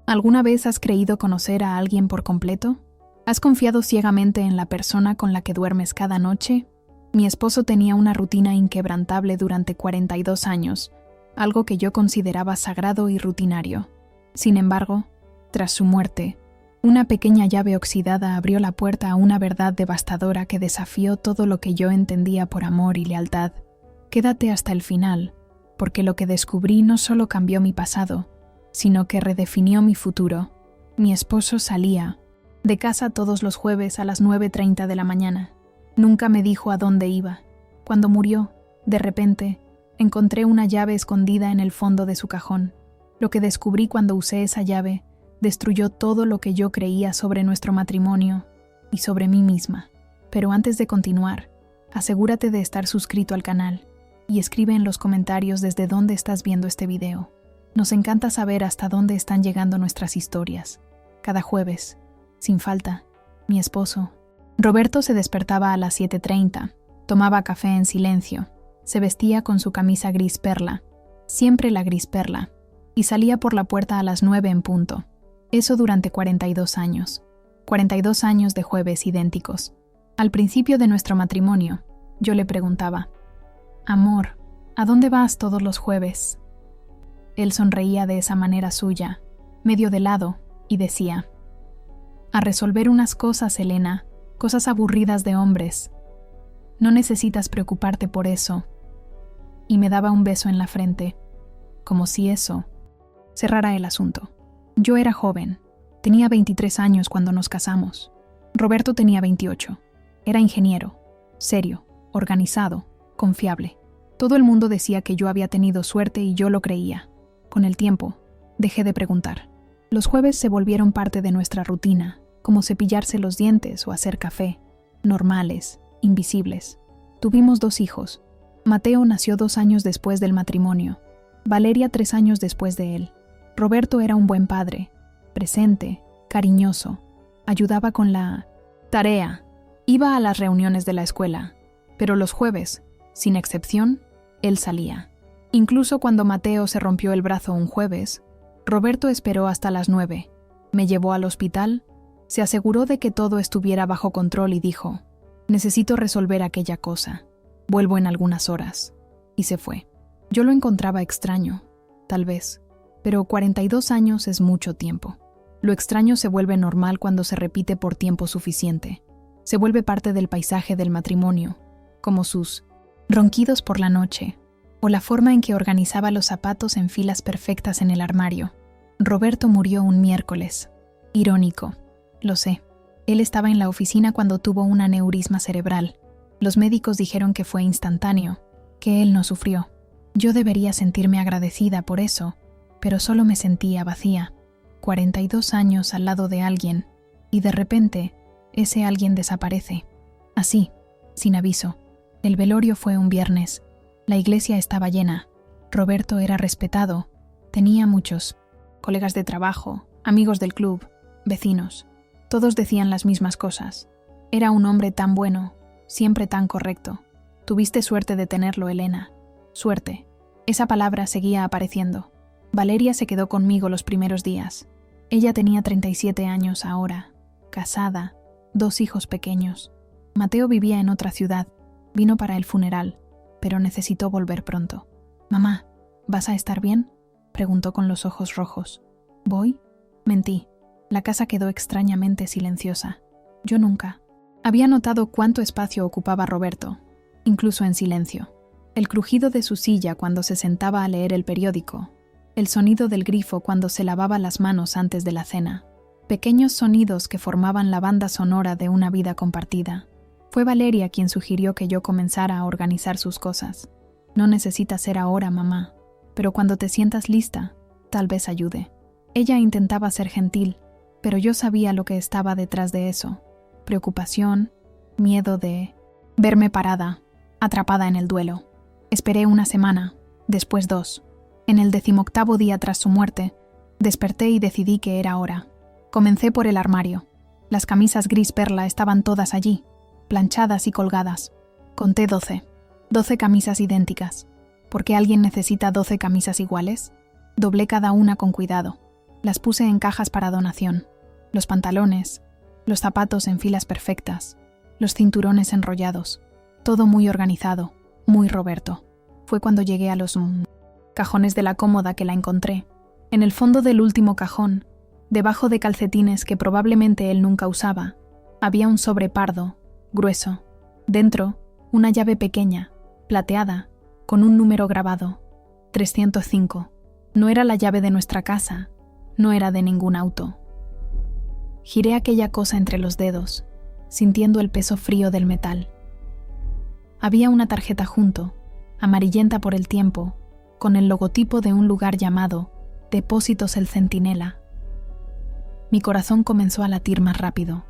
¿Alguna vez has creído conocer a alguien por completo? ¿Has confiado ciegamente en la persona con la que duermes cada noche? Mi esposo tenía una rutina inquebrantable durante 42 años, algo que yo consideraba sagrado y rutinario. Sin embargo, tras su muerte, una pequeña llave oxidada abrió la puerta a una verdad devastadora que desafió todo lo que yo entendía por amor y lealtad. Quédate hasta el final, porque lo que descubrí no solo cambió mi pasado, sino que redefinió mi futuro. Mi esposo salía de casa todos los jueves a las 9:30 de la mañana. Nunca me dijo a dónde iba. Cuando murió, de repente, encontré una llave escondida en el fondo de su cajón. Lo que descubrí cuando usé esa llave destruyó todo lo que yo creía sobre nuestro matrimonio y sobre mí misma. Pero antes de continuar, asegúrate de estar suscrito al canal y escribe en los comentarios desde dónde estás viendo este video. Nos encanta saber hasta dónde están llegando nuestras historias. Cada jueves, sin falta, mi esposo, Roberto, se despertaba a las 7:30, tomaba café en silencio, se vestía con su camisa gris perla, siempre la gris perla, y salía por la puerta a las 9 en punto. Eso durante 42 años. 42 años de jueves idénticos. Al principio de nuestro matrimonio, yo le preguntaba: «Amor, ¿a dónde vas todos los jueves?». Él sonreía de esa manera suya, medio de lado, y decía: «A resolver unas cosas, Elena, cosas aburridas de hombres. No necesitas preocuparte por eso». Y me daba un beso en la frente, como si eso cerrara el asunto. Yo era joven, tenía 23 años cuando nos casamos. Roberto tenía 28. Era ingeniero, serio, organizado, confiable. Todo el mundo decía que yo había tenido suerte y yo lo creía. Con el tiempo, dejé de preguntar. Los jueves se volvieron parte de nuestra rutina, como cepillarse los dientes o hacer café, normales, invisibles. Tuvimos 2 hijos. Mateo nació 2 años después del matrimonio, Valeria 3 años después de él. Roberto era un buen padre, presente, cariñoso, ayudaba con la tarea, iba a las reuniones de la escuela, pero los jueves, sin excepción, él salía. Incluso cuando Mateo se rompió el brazo un jueves, Roberto esperó hasta las 9, me llevó al hospital, se aseguró de que todo estuviera bajo control y dijo: «Necesito resolver aquella cosa, vuelvo en algunas horas», y se fue. Yo lo encontraba extraño, tal vez, pero 42 años es mucho tiempo. Lo extraño se vuelve normal cuando se repite por tiempo suficiente. Se vuelve parte del paisaje del matrimonio, como sus ronquidos por la noche, o la forma en que organizaba los zapatos en filas perfectas en el armario. Roberto murió un miércoles. Irónico, lo sé. Él estaba en la oficina cuando tuvo un aneurisma cerebral. Los médicos dijeron que fue instantáneo, que él no sufrió. Yo debería sentirme agradecida por eso, pero solo me sentía vacía. 42 años al lado de alguien, y de repente, ese alguien desaparece. Así, sin aviso. El velorio fue un viernes. La iglesia estaba llena. Roberto era respetado. Tenía muchos colegas de trabajo, amigos del club, vecinos. Todos decían las mismas cosas. Era un hombre tan bueno, siempre tan correcto. Tuviste suerte de tenerlo, Elena. Suerte. Esa palabra seguía apareciendo. Valeria se quedó conmigo los primeros días. Ella tenía 37 años ahora, casada, 2 hijos pequeños. Mateo vivía en otra ciudad. Vino para el funeral, pero necesitó volver pronto. «Mamá, ¿vas a estar bien?», preguntó con los ojos rojos. «¿Voy?». Mentí. La casa quedó extrañamente silenciosa. Yo nunca había notado cuánto espacio ocupaba Roberto, incluso en silencio. El crujido de su silla cuando se sentaba a leer el periódico, el sonido del grifo cuando se lavaba las manos antes de la cena, pequeños sonidos que formaban la banda sonora de una vida compartida. Fue Valeria quien sugirió que yo comenzara a organizar sus cosas. «No necesita ser ahora, mamá, pero cuando te sientas lista, tal vez ayude». Ella intentaba ser gentil, pero yo sabía lo que estaba detrás de eso. Preocupación, miedo de verme parada, atrapada en el duelo. Esperé una semana, después 2. En el 18º día tras su muerte, desperté y decidí que era hora. Comencé por el armario. Las camisas gris perla estaban todas allí, planchadas y colgadas. Conté 12. 12 camisas idénticas. ¿Por qué alguien necesita 12 camisas iguales? Doblé cada una con cuidado. Las puse en cajas para donación. Los pantalones, los zapatos en filas perfectas, los cinturones enrollados. Todo muy organizado, muy Roberto. Fue cuando llegué a los cajones de la cómoda que la encontré. En el fondo del último cajón, debajo de calcetines que probablemente él nunca usaba, había un sobre pardo, grueso. Dentro, una llave pequeña, plateada, con un número grabado. 305. No era la llave de nuestra casa, no era de ningún auto. Giré aquella cosa entre los dedos, sintiendo el peso frío del metal. Había una tarjeta junto, amarillenta por el tiempo, con el logotipo de un lugar llamado Depósitos El Centinela. Mi corazón comenzó a latir más rápido.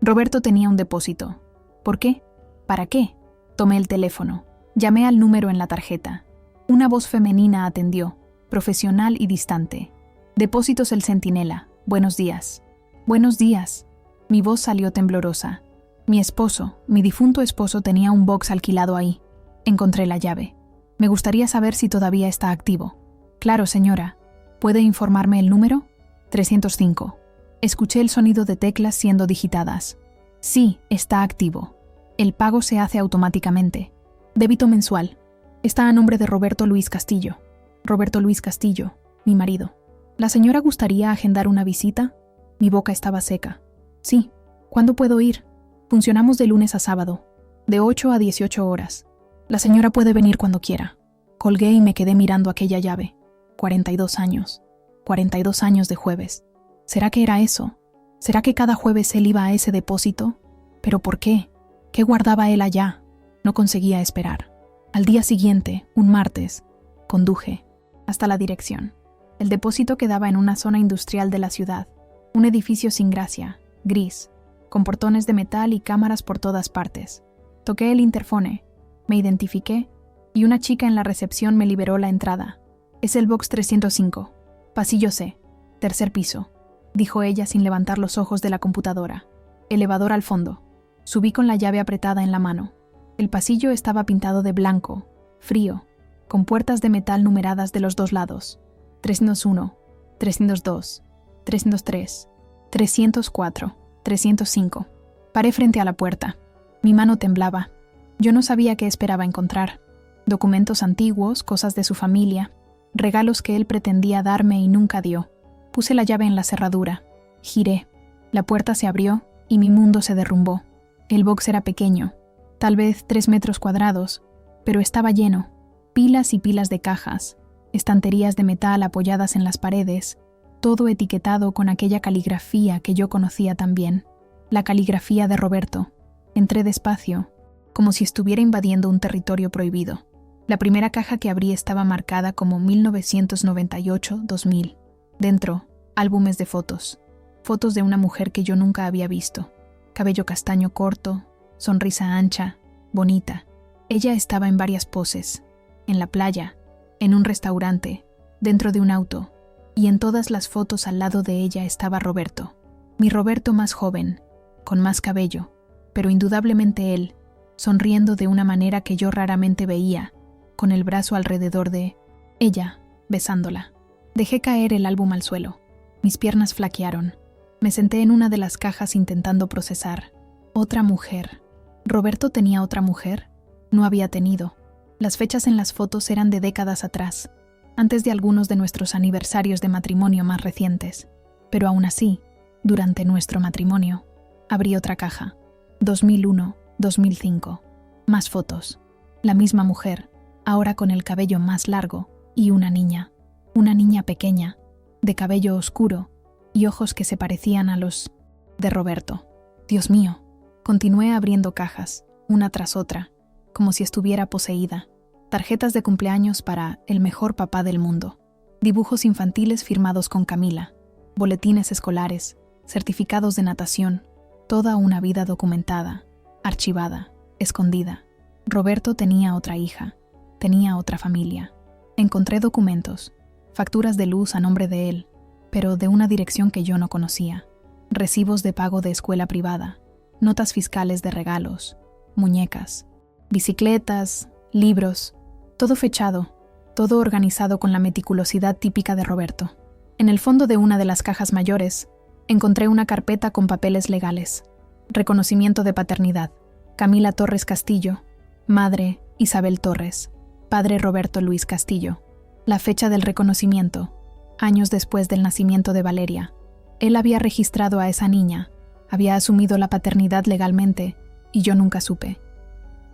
Roberto tenía un depósito. ¿Por qué? ¿Para qué? Tomé el teléfono. Llamé al número en la tarjeta. Una voz femenina atendió, profesional y distante. Depósitos El Centinela. Buenos días. Buenos días. Mi voz salió temblorosa. Mi esposo, mi difunto esposo, tenía un box alquilado ahí. Encontré la llave. Me gustaría saber si todavía está activo. Claro, señora. ¿Puede informarme el número? 305. Escuché el sonido de teclas siendo digitadas. Sí, está activo. El pago se hace automáticamente. Débito mensual. Está a nombre de Roberto Luis Castillo. Roberto Luis Castillo, mi marido. ¿La señora gustaría agendar una visita? Mi boca estaba seca. Sí. ¿Cuándo puedo ir? Funcionamos de lunes a sábado, de 8 a 18 horas. La señora puede venir cuando quiera. Colgué y me quedé mirando aquella llave. 42 años. 42 años de jueves. ¿Será que era eso? ¿Será que cada jueves él iba a ese depósito? ¿Pero por qué? ¿Qué guardaba él allá? No conseguía esperar. Al día siguiente, un martes, conduje hasta la dirección. El depósito quedaba en una zona industrial de la ciudad. Un edificio sin gracia, gris, con portones de metal y cámaras por todas partes. Toqué el interfone, me identifiqué y una chica en la recepción me liberó la entrada. Es el box 305, pasillo C, tercer piso, dijo ella sin levantar los ojos de la computadora. Elevador al fondo. Subí con la llave apretada en la mano. El pasillo estaba pintado de blanco, frío, con puertas de metal numeradas de los dos lados. 301, 302, 303, 304, 305. Paré frente a la puerta. Mi mano temblaba. Yo no sabía qué esperaba encontrar. Documentos antiguos, cosas de su familia, regalos que él pretendía darme y nunca dio. Puse la llave en la cerradura. Giré. La puerta se abrió y mi mundo se derrumbó. El box era pequeño, tal vez 3 metros cuadrados, pero estaba lleno. Pilas y pilas de cajas, estanterías de metal apoyadas en las paredes, todo etiquetado con aquella caligrafía que yo conocía tan bien. La caligrafía de Roberto. Entré despacio, como si estuviera invadiendo un territorio prohibido. La primera caja que abrí estaba marcada como 1998-2000. Dentro, álbumes de fotos. Fotos de una mujer que yo nunca había visto. Cabello castaño corto, sonrisa ancha, bonita. Ella estaba en varias poses. En la playa, en un restaurante, dentro de un auto. Y en todas las fotos al lado de ella estaba Roberto. Mi Roberto más joven, con más cabello, pero indudablemente él, sonriendo de una manera que yo raramente veía, con el brazo alrededor de ella, besándola. Dejé caer el álbum al suelo. Mis piernas flaquearon. Me senté en una de las cajas intentando procesar. Otra mujer. ¿Roberto tenía otra mujer? No había tenido. Las fechas en las fotos eran de décadas atrás, antes de algunos de nuestros aniversarios de matrimonio más recientes. Pero aún así, durante nuestro matrimonio, abrí otra caja. 2001, 2005. Más fotos. La misma mujer, ahora con el cabello más largo, y una niña. Una niña pequeña, de cabello oscuro y ojos que se parecían a los de Roberto. Dios mío. Continué abriendo cajas, una tras otra, como si estuviera poseída. Tarjetas de cumpleaños para el mejor papá del mundo. Dibujos infantiles firmados con Camila. Boletines escolares, certificados de natación. Toda una vida documentada, archivada, escondida. Roberto tenía otra hija, tenía otra familia. Encontré documentos, facturas de luz a nombre de él, pero de una dirección que yo no conocía. Recibos de pago de escuela privada, notas fiscales de regalos, muñecas, bicicletas, libros, todo fechado, todo organizado con la meticulosidad típica de Roberto. En el fondo de una de las cajas mayores, encontré una carpeta con papeles legales. Reconocimiento de paternidad. Camila Torres Castillo. Madre, Isabel Torres. Padre, Roberto Luis Castillo. La fecha del reconocimiento. Años después del nacimiento de Valeria. Él había registrado a esa niña, había asumido la paternidad legalmente, y yo nunca supe.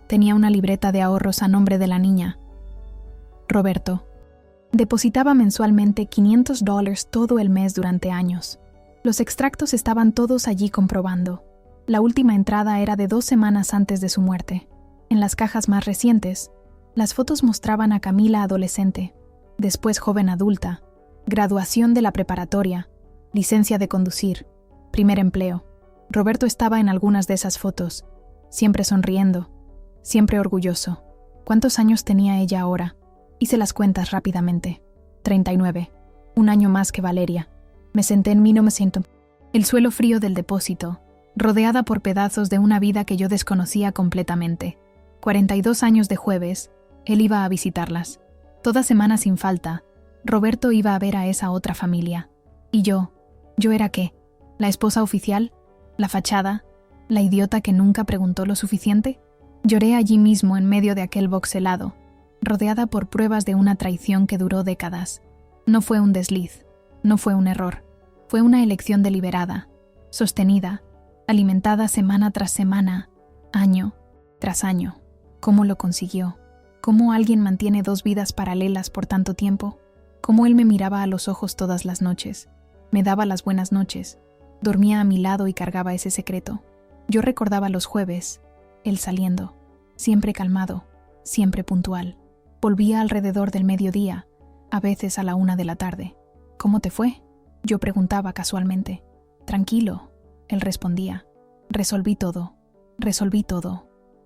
Tenía una libreta de ahorros a nombre de la niña. Roberto. Depositaba mensualmente $500 todo el mes durante años. Los extractos estaban todos allí comprobando. La última entrada era de 2 semanas antes de su muerte. En las cajas más recientes, las fotos mostraban a Camila adolescente, después joven adulta, graduación de la preparatoria, licencia de conducir, primer empleo. Roberto estaba en algunas de esas fotos, siempre sonriendo, siempre orgulloso. ¿Cuántos años tenía ella ahora? Hice las cuentas rápidamente. 39. 1 año más que Valeria. Me senté en 1900. El suelo frío del depósito, rodeada por pedazos de una vida que yo desconocía completamente. 42 años de jueves, él iba a visitarlas. Toda semana sin falta, Roberto iba a ver a esa otra familia. ¿Y yo era qué? ¿La esposa oficial? ¿La fachada? ¿La idiota que nunca preguntó lo suficiente? Lloré allí mismo en medio de aquel box helado, rodeada por pruebas de una traición que duró décadas. No fue un desliz, no fue un error, fue una elección deliberada, sostenida, alimentada semana tras semana, año tras año. ¿Cómo lo consiguió? ¿Cómo alguien mantiene 2 vidas paralelas por tanto tiempo? ¿Cómo él me miraba a los ojos todas las noches? Me daba las buenas noches, dormía a mi lado y cargaba ese secreto. Yo recordaba los jueves, él saliendo, siempre calmado, siempre puntual. Volvía alrededor del mediodía, a veces a la 1 de la tarde. ¿Cómo te fue? Yo preguntaba casualmente. Tranquilo, él respondía. Resolví todo.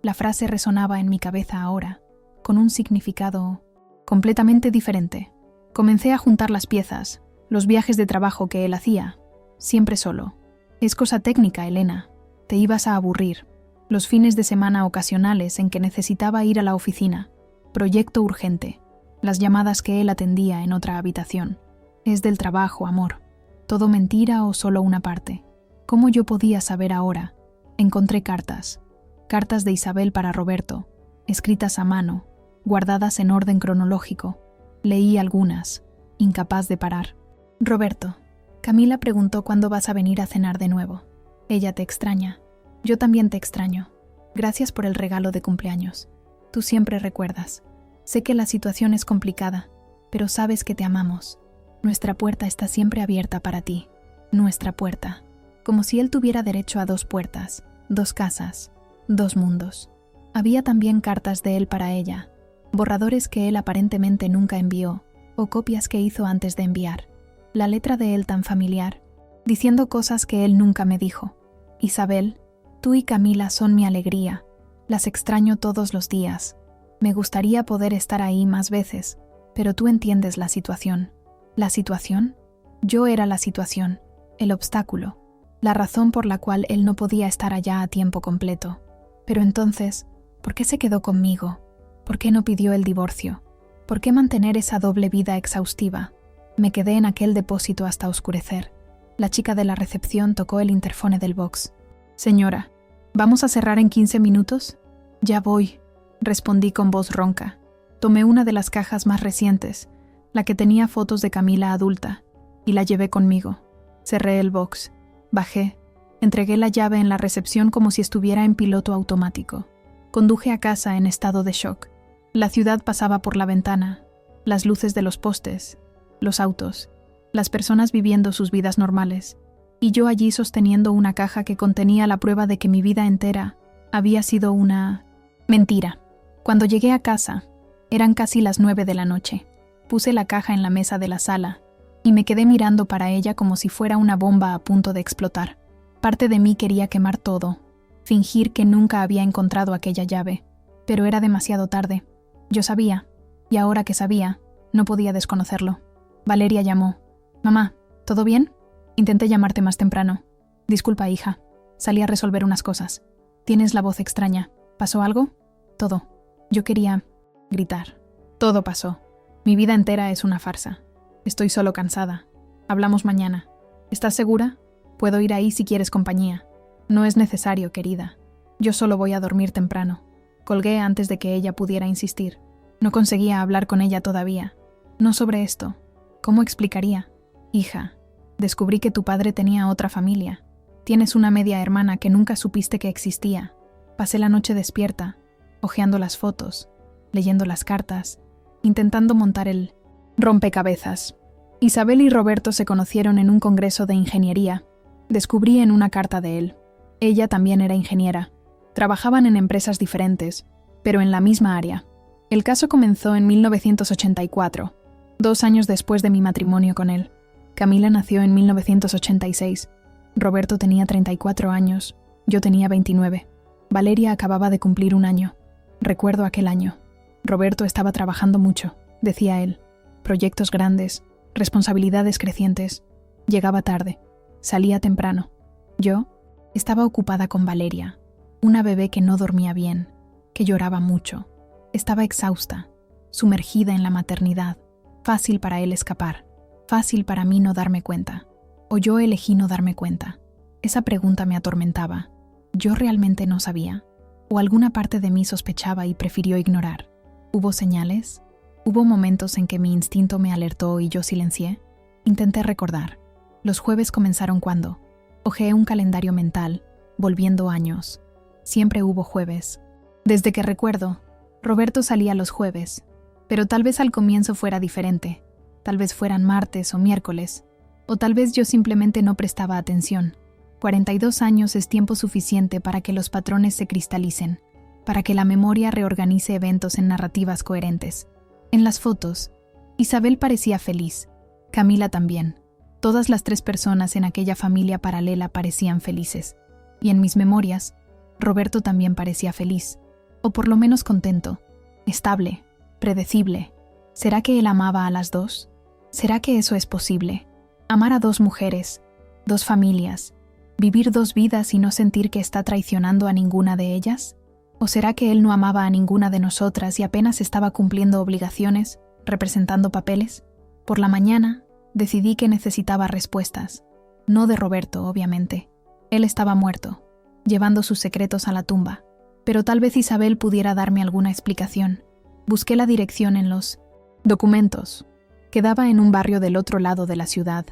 La frase resonaba en mi cabeza ahora, con un significado completamente diferente. Comencé a juntar las piezas, los viajes de trabajo que él hacía, siempre solo. Es cosa técnica, Elena. Te ibas a aburrir. Los fines de semana ocasionales en que necesitaba ir a la oficina. Proyecto urgente. Las llamadas que él atendía en otra habitación. Es del trabajo, amor. ¿Todo mentira o solo una parte? ¿Cómo yo podía saber ahora? Encontré cartas. Cartas de Isabel para Roberto, escritas a mano, guardadas en orden cronológico. Leí algunas, incapaz de parar. Roberto, Camila preguntó cuándo vas a venir a cenar de nuevo. Ella te extraña. Yo también te extraño. Gracias por el regalo de cumpleaños. Tú siempre recuerdas. Sé que la situación es complicada, pero sabes que te amamos. Nuestra puerta está siempre abierta para ti. Nuestra puerta. Como si él tuviera derecho a 2 puertas, 2 casas, 2 mundos. Había también cartas de él para ella, borradores que él aparentemente nunca envió, o copias que hizo antes de enviar. La letra de él tan familiar, diciendo cosas que él nunca me dijo. Isabel, tú y Camila son mi alegría. Las extraño todos los días. Me gustaría poder estar ahí más veces, pero tú entiendes la situación. ¿La situación? Yo era la situación, el obstáculo, la razón por la cual él no podía estar allá a tiempo completo. Pero entonces, ¿por qué se quedó conmigo? ¿Por qué no pidió el divorcio? ¿Por qué mantener esa doble vida exhaustiva? Me quedé en aquel depósito hasta oscurecer. La chica de la recepción tocó el interfone del box. Señora, ¿vamos a cerrar en 15 minutos? Ya voy, respondí con voz ronca. Tomé una de las cajas más recientes, la que tenía fotos de Camila adulta, y la llevé conmigo. Cerré el box, bajé, entregué la llave en la recepción como si estuviera en piloto automático. Conduje a casa en estado de shock. La ciudad pasaba por la ventana, las luces de los postes, los autos, las personas viviendo sus vidas normales, y yo allí sosteniendo una caja que contenía la prueba de que mi vida entera había sido una mentira. Cuando llegué a casa, eran casi las 9 de la noche. Puse la caja en la mesa de la sala y me quedé mirando para ella como si fuera una bomba a punto de explotar. Parte de mí quería quemar todo, fingir que nunca había encontrado aquella llave, pero era demasiado tarde. Yo sabía, y ahora que sabía, no podía desconocerlo. Valeria llamó. «Mamá, ¿todo bien? Intenté llamarte más temprano. Disculpa, hija. Salí a resolver unas cosas. Tienes la voz extraña. ¿Pasó algo?» «Todo. Yo quería gritar. Todo pasó. Mi vida entera es una farsa. Estoy solo cansada. Hablamos mañana. ¿Estás segura? Puedo ir ahí si quieres compañía. No es necesario, querida. Yo solo voy a dormir temprano. Colgué antes de que ella pudiera insistir. No conseguía hablar con ella todavía. No sobre esto. ¿Cómo explicaría? Hija, descubrí que tu padre tenía otra familia. Tienes una media hermana que nunca supiste que existía. Pasé la noche despierta, hojeando las fotos, leyendo las cartas, intentando montar el rompecabezas. Isabel y Roberto se conocieron en un congreso de ingeniería. Descubrí en una carta de él. Ella también era ingeniera. Trabajaban en empresas diferentes, pero en la misma área. El caso comenzó en 1984, 2 años después de mi matrimonio con él. Camila nació en 1986. Roberto tenía 34 años, yo tenía 29. Valeria acababa de cumplir 1 año. Recuerdo aquel año. Roberto estaba trabajando mucho, decía él. Proyectos grandes, responsabilidades crecientes. Llegaba tarde, salía temprano. Yo estaba ocupada con Valeria, una bebé que no dormía bien, que lloraba mucho. Estaba exhausta, sumergida en la maternidad. Fácil para él escapar, fácil para mí no darme cuenta. ¿O yo elegí no darme cuenta? Esa pregunta me atormentaba. ¿Yo realmente no sabía? ¿O alguna parte de mí sospechaba y prefirió ignorar? ¿Hubo señales? ¿Hubo momentos en que mi instinto me alertó y yo silencié? Intenté recordar. Los jueves comenzaron cuando hojeé un calendario mental, volviendo años. Siempre hubo jueves. Desde que recuerdo, Roberto salía los jueves, pero tal vez al comienzo fuera diferente. Tal vez fueran martes o miércoles, o tal vez yo simplemente no prestaba atención. 42 años es tiempo suficiente para que los patrones se cristalicen, para que la memoria reorganice eventos en narrativas coherentes. En las fotos, Isabel parecía feliz, Camila también. Todas las 3 personas en aquella familia paralela parecían felices. Y en mis memorias, Roberto también parecía feliz, o por lo menos contento, estable, predecible. ¿Será que él amaba a las 2? ¿Será que eso es posible? Amar a 2 mujeres, 2 familias, vivir 2 vidas y no sentir que está traicionando a ninguna de ellas? ¿O será que él no amaba a ninguna de nosotras y apenas estaba cumpliendo obligaciones, representando papeles? Por la mañana, decidí que necesitaba respuestas. No de Roberto, obviamente. Él estaba muerto, llevando sus secretos a la tumba. Pero tal vez Isabel pudiera darme alguna explicación. Busqué la dirección en los documentos. Quedaba en un barrio del otro lado de la ciudad,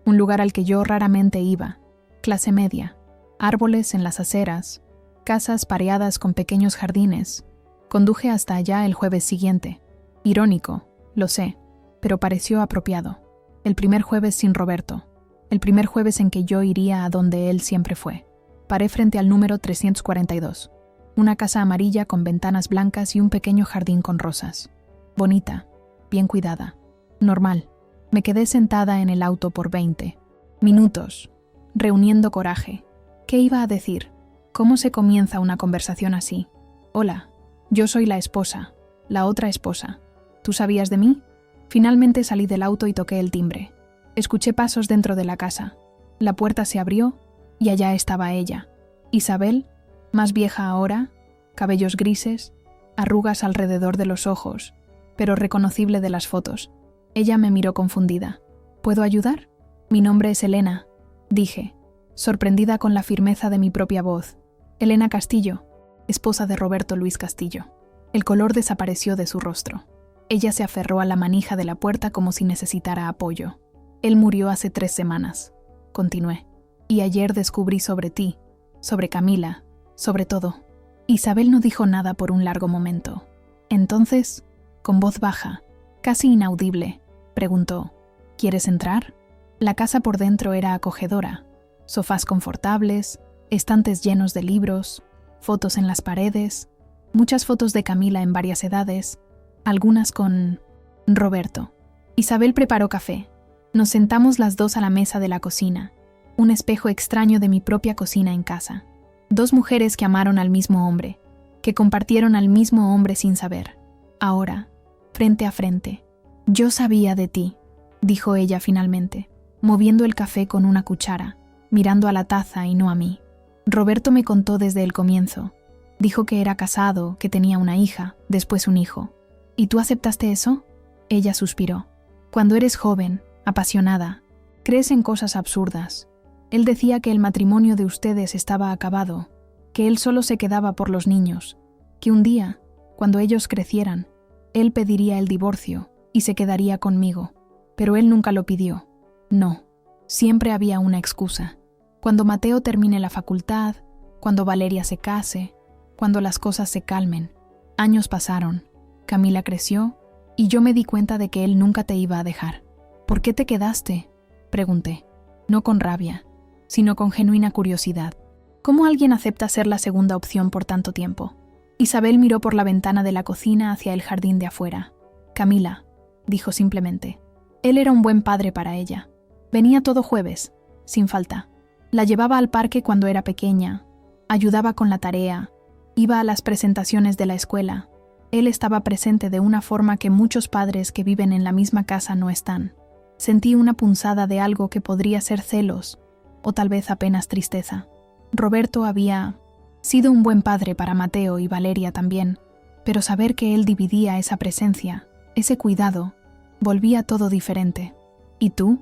un lugar al que yo raramente iba. Clase media, árboles en las aceras, casas pareadas con pequeños jardines. Conduje hasta allá el jueves siguiente. Irónico, lo sé, pero pareció apropiado. El primer jueves sin Roberto. El primer jueves en que yo iría a donde él siempre fue. Paré frente al número 342. Una casa amarilla con ventanas blancas y un pequeño jardín con rosas. Bonita, bien cuidada. Normal. Me quedé sentada en el auto por 20 minutos, reuniendo coraje. ¿Qué iba a decir? ¿Cómo se comienza una conversación así? Hola, yo soy la esposa, la otra esposa. ¿Tú sabías de mí? Finalmente salí del auto y toqué el timbre. Escuché pasos dentro de la casa. La puerta se abrió y allá estaba ella. Isabel, más vieja ahora, cabellos grises, arrugas alrededor de los ojos, pero reconocible de las fotos. Ella me miró confundida. ¿Puedo ayudar? Mi nombre es Elena, dije, sorprendida con la firmeza de mi propia voz. Elena Castillo, esposa de Roberto Luis Castillo. El color desapareció de su rostro. Ella se aferró a la manija de la puerta como si necesitara apoyo. Él murió hace 3 semanas, continué. Y ayer descubrí sobre ti, sobre Camila, sobre todo. Isabel no dijo nada por un largo momento. Entonces, con voz baja, casi inaudible, preguntó, ¿quieres entrar? La casa por dentro era acogedora. Sofás confortables, estantes llenos de libros, fotos en las paredes, muchas fotos de Camila en varias edades, algunas con Roberto. Isabel preparó café. Nos sentamos las 2 a la mesa de la cocina, un espejo extraño de mi propia cocina en casa. 2 mujeres que amaron al mismo hombre, que compartieron al mismo hombre sin saber. Ahora, frente a frente. Yo sabía de ti, dijo ella finalmente, moviendo el café con una cuchara, mirando a la taza y no a mí. Roberto me contó desde el comienzo. Dijo que era casado, que tenía una hija, después un hijo. ¿Y tú aceptaste eso? Ella suspiró. Cuando eres joven, apasionada, Crees en cosas absurdas. Él decía que el matrimonio de ustedes estaba acabado, que él solo se quedaba por los niños, que un día, cuando ellos crecieran, él pediría el divorcio y se quedaría conmigo. Pero él nunca lo pidió. No, siempre había una excusa. Cuando Mateo termine la facultad, cuando Valeria se case, cuando las cosas se calmen. Años pasaron, Camila creció y yo me di cuenta de que él nunca te iba a dejar. ¿Por qué te quedaste?, pregunté, no con rabia, sino con genuina curiosidad. ¿Cómo alguien acepta ser la segunda opción por tanto tiempo? Isabel miró por la ventana de la cocina hacia el jardín de afuera. Camila, dijo simplemente. Él era un buen padre para ella. Venía todo jueves, sin falta. La llevaba al parque cuando era pequeña, ayudaba con la tarea, iba a las presentaciones de la escuela. Él estaba presente de una forma que muchos padres que viven en la misma casa no están. Sentí una punzada de algo que podría ser celos, o tal vez apenas tristeza. Roberto había sido un buen padre para Mateo y Valeria también, pero saber que él dividía esa presencia, ese cuidado, volvía todo diferente. ¿Y tú?,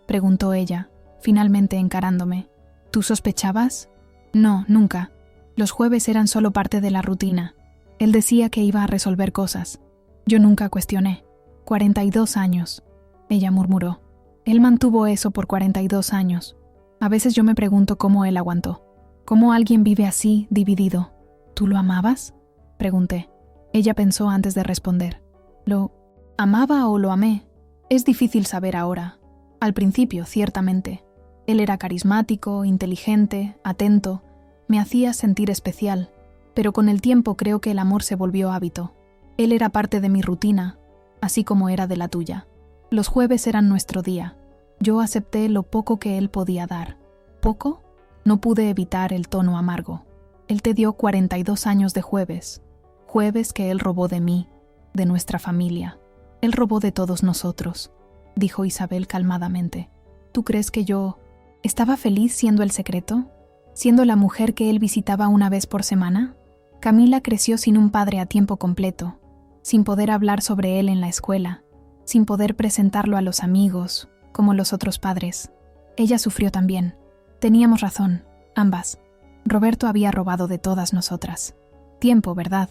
preguntó ella, finalmente encarándome. ¿Tú sospechabas? No, nunca. Los jueves eran solo parte de la rutina. Él decía que iba a resolver cosas. Yo nunca cuestioné. 42 años, ella murmuró. Él mantuvo eso por 42 años. A veces yo me pregunto cómo él aguantó. ¿Cómo alguien vive así, dividido? ¿Tú lo amabas?, pregunté. Ella pensó antes de responder. ¿Lo amaba o lo amé? Es difícil saber ahora. Al principio, ciertamente. Él era carismático, inteligente, atento. Me hacía sentir especial. Pero con el tiempo creo que el amor se volvió hábito. Él era parte de mi rutina, así como era de la tuya. Los jueves eran nuestro día. Yo acepté lo poco que él podía dar. ¿Poco? No pude evitar el tono amargo. Él te dio 42 años de jueves. Jueves que él robó de mí, de nuestra familia. Él robó de todos nosotros, dijo Isabel calmadamente. ¿Tú crees que yo estaba feliz siendo el secreto? ¿Siendo la mujer que él visitaba una vez por semana? Camila creció sin un padre a tiempo completo, sin poder hablar sobre él en la escuela, sin poder presentarlo a los amigos, como los otros padres. Ella sufrió también. Teníamos razón, ambas. Roberto había robado de todas nosotras. Tiempo, ¿verdad?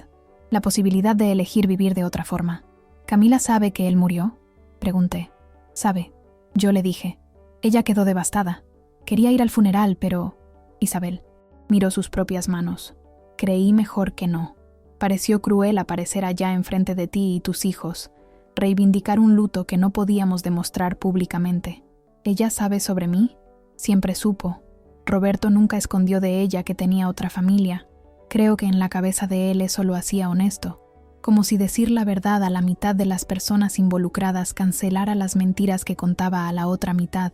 La posibilidad de elegir vivir de otra forma. ¿Camila sabe que él murió?, pregunté. Sabe, yo le dije. Ella quedó devastada. Quería ir al funeral, pero... Isabel miró sus propias manos. Creí mejor que no. Pareció cruel aparecer allá enfrente de ti y tus hijos, reivindicar un luto que no podíamos demostrar públicamente. ¿Ella sabe sobre mí? Siempre supo. Roberto nunca escondió de ella que tenía otra familia. Creo que en la cabeza de él eso lo hacía honesto, como si decir la verdad a la mitad de las personas involucradas cancelara las mentiras que contaba a la otra mitad.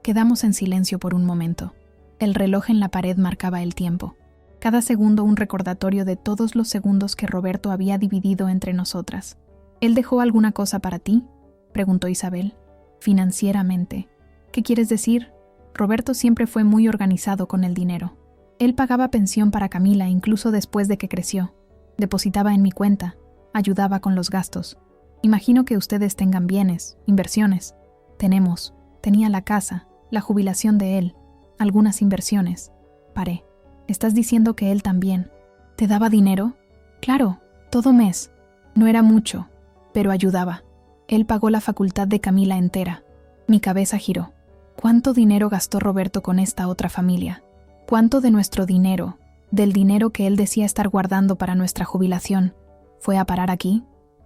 Quedamos en silencio por un momento. El reloj en la pared marcaba el tiempo. Cada segundo un recordatorio de todos los segundos que Roberto había dividido entre nosotras. ¿Él dejó alguna cosa para ti?, preguntó Isabel. Financieramente. ¿Qué quieres decir? Roberto siempre fue muy organizado con el dinero. Él pagaba pensión para Camila incluso después de que creció. Depositaba en mi cuenta. Ayudaba con los gastos. Imagino que ustedes tengan bienes, inversiones. Tenía la casa, la jubilación de él, algunas inversiones. Paré. ¿Estás diciendo que él también te daba dinero? Claro, todo mes. No era mucho, pero ayudaba. Él pagó la facultad de Camila entera. Mi cabeza giró. ¿Cuánto dinero gastó Roberto con esta otra familia? ¿Cuánto de nuestro dinero, del dinero que él decía estar guardando para nuestra jubilación, fue a parar aquí?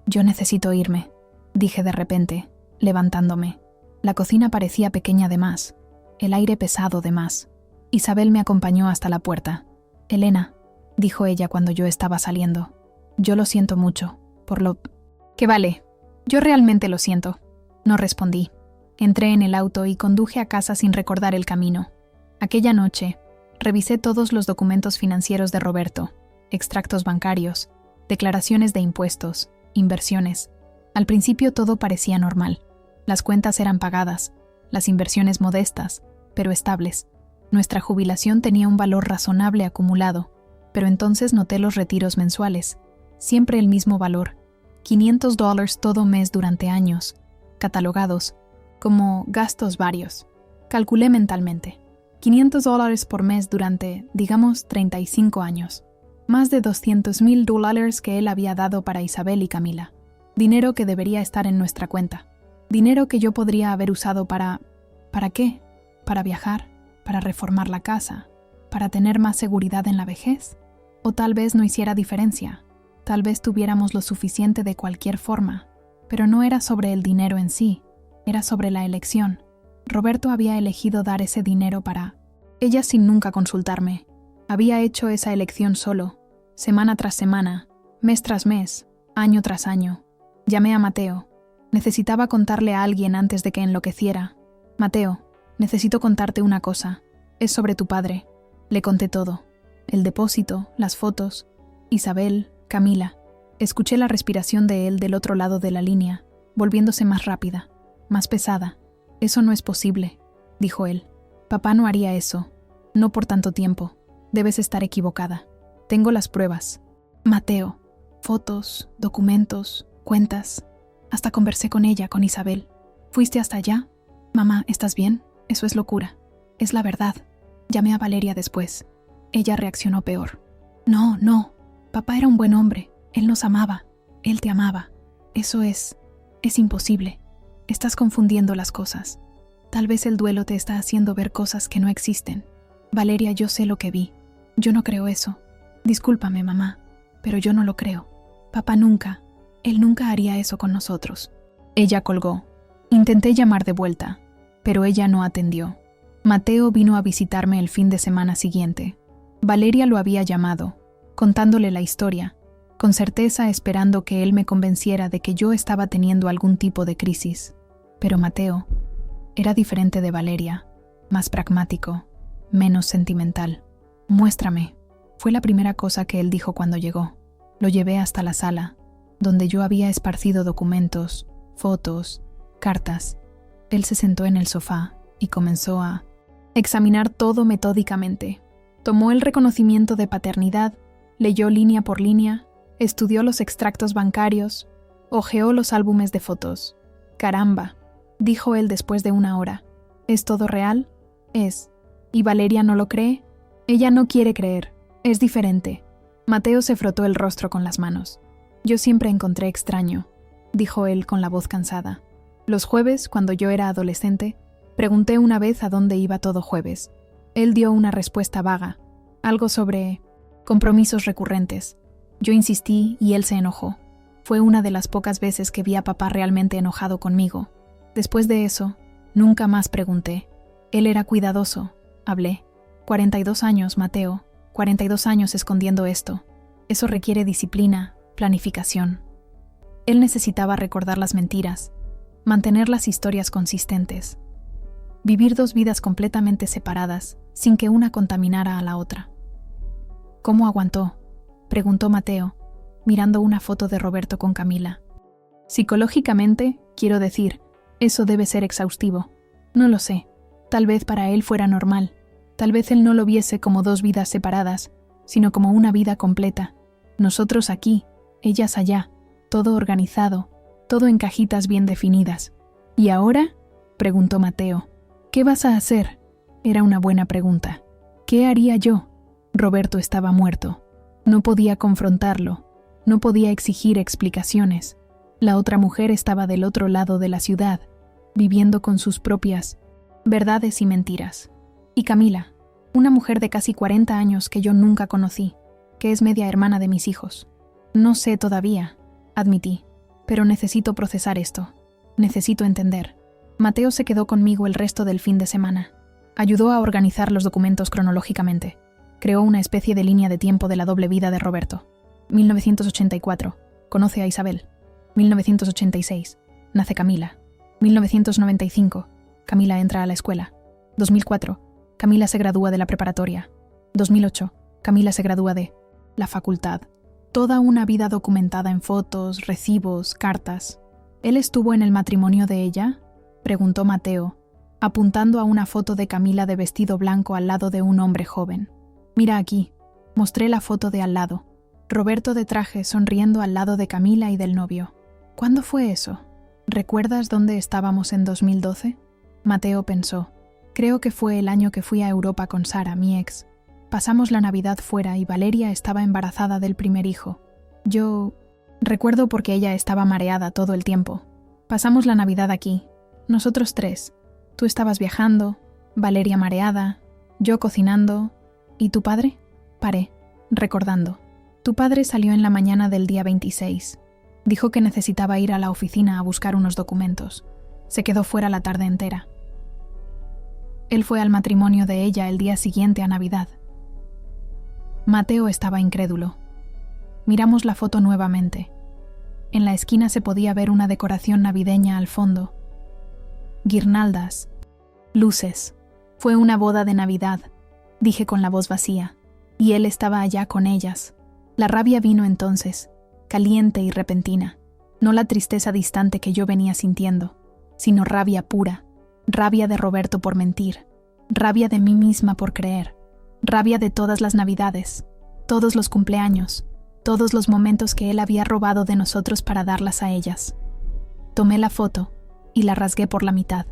Yo necesito irme, dije de repente, levantándome. La cocina parecía pequeña de más, el aire pesado de más. Isabel me acompañó hasta la puerta. Elena, dijo ella cuando yo estaba saliendo. Yo lo siento mucho, por lo... Que vale, yo realmente lo siento. No respondí. Entré en el auto y conduje a casa sin recordar el camino. Aquella noche, revisé todos los documentos financieros de Roberto, extractos bancarios, declaraciones de impuestos, inversiones. Al principio todo parecía normal. Las cuentas eran pagadas, las inversiones modestas, pero estables. Nuestra jubilación tenía un valor razonable acumulado, pero entonces noté los retiros mensuales. Siempre el mismo valor, $500 todo mes durante años, catalogados como gastos varios. Calculé mentalmente. $500 por mes durante, digamos, 35 años. Más de $200,000 que él había dado para Isabel y Camila. Dinero que debería estar en nuestra cuenta. Dinero que yo podría haber usado para... ¿Para qué? ¿Para viajar? ¿Para reformar la casa? ¿Para tener más seguridad en la vejez? O tal vez no hiciera diferencia. Tal vez tuviéramos lo suficiente de cualquier forma. Pero no era sobre el dinero en sí. Era sobre la elección. Roberto había elegido dar ese dinero para... Ella sin nunca consultarme. Había hecho esa elección solo, semana tras semana, mes tras mes, año tras año. Llamé a Mateo. Necesitaba contarle a alguien antes de que enloqueciera. Mateo, necesito contarte una cosa. Es sobre tu padre. Le conté todo. El depósito, las fotos, Isabel, Camila. Escuché la respiración de él del otro lado de la línea, volviéndose más rápida, más pesada. Eso no es posible, dijo él. Papá no haría eso. No por tanto tiempo. Debes estar equivocada. Tengo las pruebas. Mateo. Fotos, documentos, cuentas. Hasta conversé con ella, con Isabel. ¿Fuiste hasta allá? Mamá, ¿estás bien? Eso es locura. Es la verdad. Llamé a Valeria después. Ella reaccionó peor. No. Papá era un buen hombre. Él nos amaba. Él te amaba. Eso es imposible. Estás confundiendo las cosas. Tal vez el duelo te está haciendo ver cosas que no existen. Valeria, yo sé lo que vi. Yo no creo eso. Discúlpame, mamá, pero yo no lo creo. Papá nunca, él nunca haría eso con nosotros. Ella colgó. Intenté llamar de vuelta, pero ella no atendió. Mateo vino a visitarme el fin de semana siguiente. Valeria lo había llamado, contándole la historia, con certeza esperando que él me convenciera de que yo estaba teniendo algún tipo de crisis. Pero Mateo era diferente de Valeria, más pragmático, menos sentimental. Muéstrame, fue la primera cosa que él dijo cuando llegó. Lo llevé hasta la sala, donde yo había esparcido documentos, fotos, cartas. Él se sentó en el sofá y comenzó a examinar todo metódicamente. Tomó el reconocimiento de paternidad, leyó línea por línea, estudió los extractos bancarios, hojeó los álbumes de fotos. Caramba, dijo él después de una hora. ¿Es todo real? Es. ¿Y Valeria no lo cree? Ella no quiere creer. Es diferente. Mateo se frotó el rostro con las manos. Yo siempre encontré extraño, dijo él con la voz cansada. Los jueves, cuando yo era adolescente, pregunté una vez a dónde iba todo jueves. Él dio una respuesta vaga, algo sobre compromisos recurrentes. Yo insistí y él se enojó. Fue una de las pocas veces que vi a papá realmente enojado conmigo. Después de eso, nunca más pregunté. Él era cuidadoso. Hablé. 42 años, Mateo. 42 años escondiendo esto. Eso requiere disciplina, planificación. Él necesitaba recordar las mentiras, mantener las historias consistentes, vivir dos vidas completamente separadas, sin que una contaminara a la otra. ¿Cómo aguantó?, preguntó Mateo, mirando una foto de Roberto con Camila. Psicológicamente, quiero decir, eso debe ser exhaustivo. No lo sé. Tal vez para él fuera normal. Tal vez él no lo viese como dos vidas separadas, sino como una vida completa. Nosotros aquí, ellas allá, todo organizado, todo en cajitas bien definidas. ¿Y ahora?, preguntó Mateo. ¿Qué vas a hacer? Era una buena pregunta. ¿Qué haría yo? Roberto estaba muerto. No podía confrontarlo. No podía exigir explicaciones. La otra mujer estaba del otro lado de la ciudad, viviendo con sus propias verdades y mentiras. Y Camila, una mujer de casi 40 años que yo nunca conocí, que es media hermana de mis hijos. No sé todavía, admití, pero necesito procesar esto. Necesito entender. Mateo se quedó conmigo el resto del fin de semana. Ayudó a organizar los documentos cronológicamente. Creó una especie de línea de tiempo de la doble vida de Roberto. 1984. Conoce a Isabel. 1986. Nace Camila. 1995. Camila entra a la escuela. 2004. Camila se gradúa de la preparatoria. 2008. Camila se gradúa de la facultad. Toda una vida documentada en fotos, recibos, cartas. ¿Él estuvo en el matrimonio de ella?, preguntó Mateo, apuntando a una foto de Camila de vestido blanco al lado de un hombre joven. Mira aquí. Mostré la foto de al lado. Roberto de traje sonriendo al lado de Camila y del novio. ¿Cuándo fue eso? ¿Recuerdas dónde estábamos en 2012? Mateo pensó. Creo que fue el año que fui a Europa con Sara, mi ex. Pasamos la Navidad fuera y Valeria estaba embarazada del primer hijo. Yo recuerdo porque ella estaba mareada todo el tiempo. Pasamos la Navidad aquí, nosotros tres. Tú estabas viajando, Valeria mareada, yo cocinando. ¿Y tu padre? Paré, recordando. Tu padre salió en la mañana del día 26. Dijo que necesitaba ir a la oficina a buscar unos documentos. Se quedó fuera la tarde entera. Él fue al matrimonio de ella el día siguiente a Navidad. Mateo estaba incrédulo. Miramos la foto nuevamente. En la esquina se podía ver una decoración navideña al fondo. Guirnaldas, luces. Fue una boda de Navidad, dije con la voz vacía, y él estaba allá con ellas. La rabia vino entonces, caliente y repentina. No la tristeza distante que yo venía sintiendo, sino rabia pura, rabia de Roberto por mentir, rabia de mí misma por creer, rabia de todas las Navidades, todos los cumpleaños, todos los momentos que él había robado de nosotros para darlas a ellas. Tomé la foto y la rasgué por la mitad.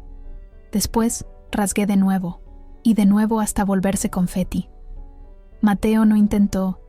Después rasgué de nuevo, y de nuevo hasta volverse confeti. Mateo no intentó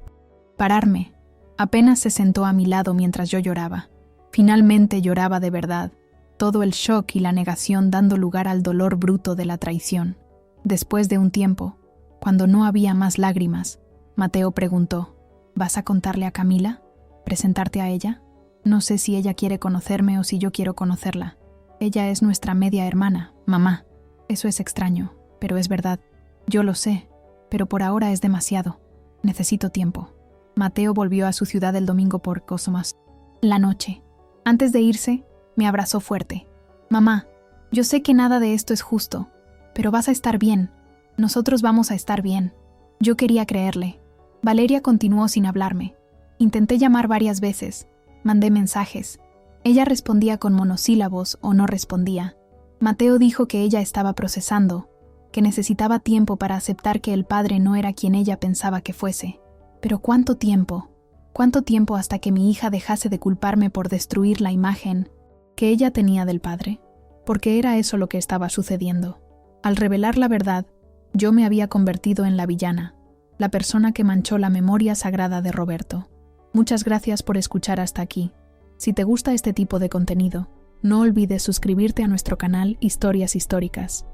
pararme, apenas se sentó a mi lado mientras yo lloraba. Finalmente lloraba de verdad, todo el shock y la negación dando lugar al dolor bruto de la traición. Después de un tiempo, cuando no había más lágrimas, Mateo preguntó: ¿vas a contarle a Camila? ¿Presentarte a ella? No sé si ella quiere conocerme o si yo quiero conocerla. Ella es nuestra media hermana, mamá. Eso es extraño, pero es verdad. Yo lo sé, pero por ahora es demasiado. Necesito tiempo. Mateo volvió a su ciudad el domingo por Cosmas. La noche. Antes de irse, me abrazó fuerte. Mamá, yo sé que nada de esto es justo, pero vas a estar bien. Nosotros vamos a estar bien. Yo quería creerle. Valeria continuó sin hablarme. Intenté llamar varias veces. Mandé mensajes. Ella respondía con monosílabos o no respondía. Mateo dijo que ella estaba procesando, que necesitaba tiempo para aceptar que el padre no era quien ella pensaba que fuese. Pero ¿cuánto tiempo? ¿Cuánto tiempo hasta que mi hija dejase de culparme por destruir la imagen que ella tenía del padre? Porque era eso lo que estaba sucediendo. Al revelar la verdad, yo me había convertido en la villana, la persona que manchó la memoria sagrada de Roberto. Muchas gracias por escuchar hasta aquí. Si te gusta este tipo de contenido, no olvides suscribirte a nuestro canal Historias Históricas.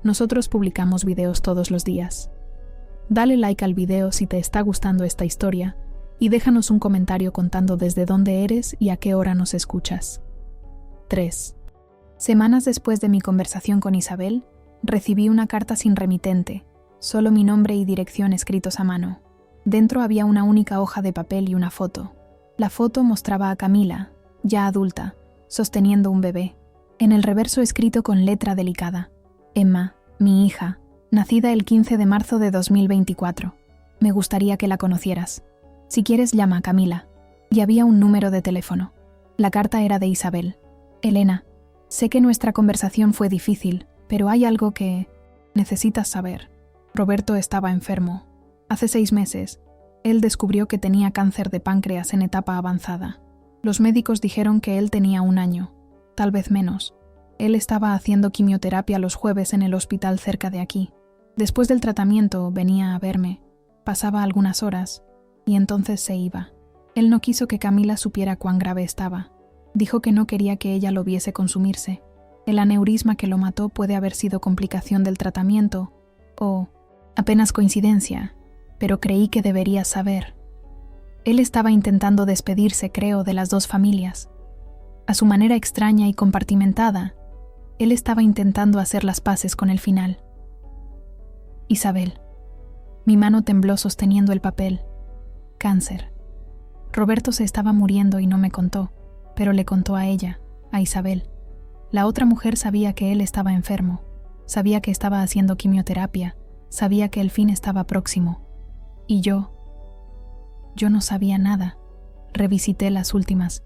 Nosotros publicamos videos todos los días. Dale like al video si te está gustando esta historia y déjanos un comentario contando desde dónde eres y a qué hora nos escuchas. 3. Semanas después de mi conversación con Isabel, recibí una carta sin remitente, solo mi nombre y dirección escritos a mano. Dentro había una única hoja de papel y una foto. La foto mostraba a Camila, ya adulta, sosteniendo un bebé. En el reverso escrito con letra delicada: Emma, mi hija, nacida el 15 de marzo de 2024. Me gustaría que la conocieras. Si quieres, llama a Camila. Y había un número de teléfono. La carta era de Isabel. Elena, sé que nuestra conversación fue difícil, pero hay algo que necesitas saber. Roberto estaba enfermo. Hace 6 meses, él descubrió que tenía cáncer de páncreas en etapa avanzada. Los médicos dijeron que él tenía 1 año, tal vez menos. Él estaba haciendo quimioterapia los jueves en el hospital cerca de aquí. Después del tratamiento venía a verme, pasaba algunas horas, y entonces se iba. Él no quiso que Camila supiera cuán grave estaba. Dijo que no quería que ella lo viese consumirse. El aneurisma que lo mató puede haber sido complicación del tratamiento, o apenas coincidencia, pero creí que deberías saber. Él estaba intentando despedirse, creo, de las 2 familias. A su manera extraña y compartimentada, él estaba intentando hacer las paces con el final. Isabel. Mi mano tembló sosteniendo el papel. Cáncer. Roberto se estaba muriendo y no me contó, pero le contó a ella, a Isabel. La otra mujer sabía que él estaba enfermo, sabía que estaba haciendo quimioterapia, sabía que el fin estaba próximo. Y yo no sabía nada. Revisité las últimas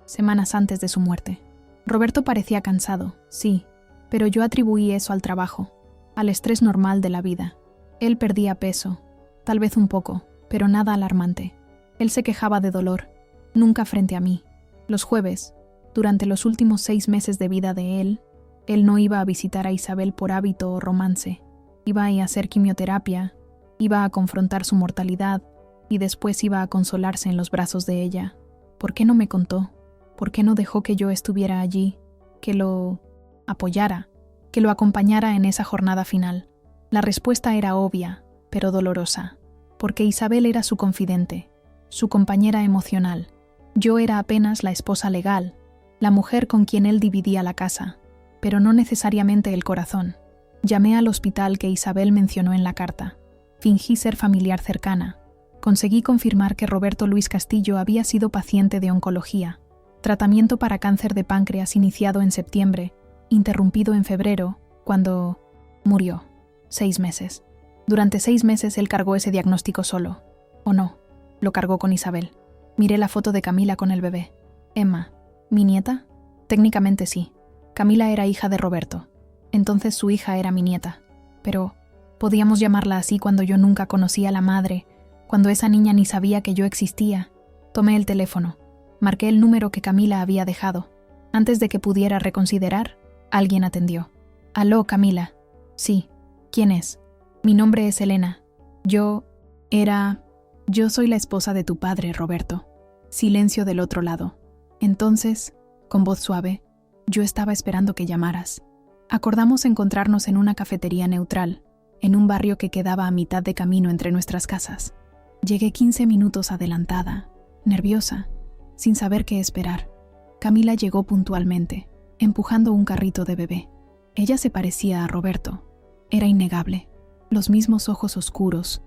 semanas antes de su muerte. Roberto parecía cansado, sí, pero yo atribuí eso al trabajo, al estrés normal de la vida. Él perdía peso, tal vez un poco, pero nada alarmante. Él se quejaba de dolor, nunca frente a mí. Los jueves, durante los últimos 6 meses de vida de él Él no iba a visitar a Isabel por hábito o romance. Iba a hacer quimioterapia, iba a confrontar su mortalidad y después iba a consolarse en los brazos de ella. ¿Por qué no me contó? ¿Por qué no dejó que yo estuviera allí, que lo apoyara, que lo acompañara en esa jornada final? La respuesta era obvia, pero dolorosa, porque Isabel era su confidente, su compañera emocional. Yo era apenas la esposa legal, la mujer con quien él dividía la casa, pero no necesariamente el corazón. Llamé al hospital que Isabel mencionó en la carta. Fingí ser familiar cercana. Conseguí confirmar que Roberto Luis Castillo había sido paciente de oncología, tratamiento para cáncer de páncreas iniciado en septiembre, interrumpido en febrero, cuando murió. 6 meses. Durante 6 meses él cargó ese diagnóstico solo. ¿O no? Lo cargó con Isabel. Miré la foto de Camila con el bebé. Emma, ¿mi nieta? Técnicamente sí. Camila era hija de Roberto. Entonces su hija era mi nieta. Pero podíamos llamarla así cuando yo nunca conocí a la madre, cuando esa niña ni sabía que yo existía. Tomé el teléfono. Marqué el número que Camila había dejado. Antes de que pudiera reconsiderar, alguien atendió. «Aló, Camila». «Sí. ¿Quién es?» «Mi nombre es Elena. Yo soy la esposa de tu padre, Roberto». Silencio del otro lado. Entonces, con voz suave, «Yo estaba esperando que llamaras». Acordamos encontrarnos en una cafetería neutral, en un barrio que quedaba a mitad de camino entre nuestras casas. Llegué 15 minutos adelantada, nerviosa, sin saber qué esperar. Camila llegó puntualmente, empujando un carrito de bebé. Ella se parecía a Roberto. Era innegable. Los mismos ojos oscuros,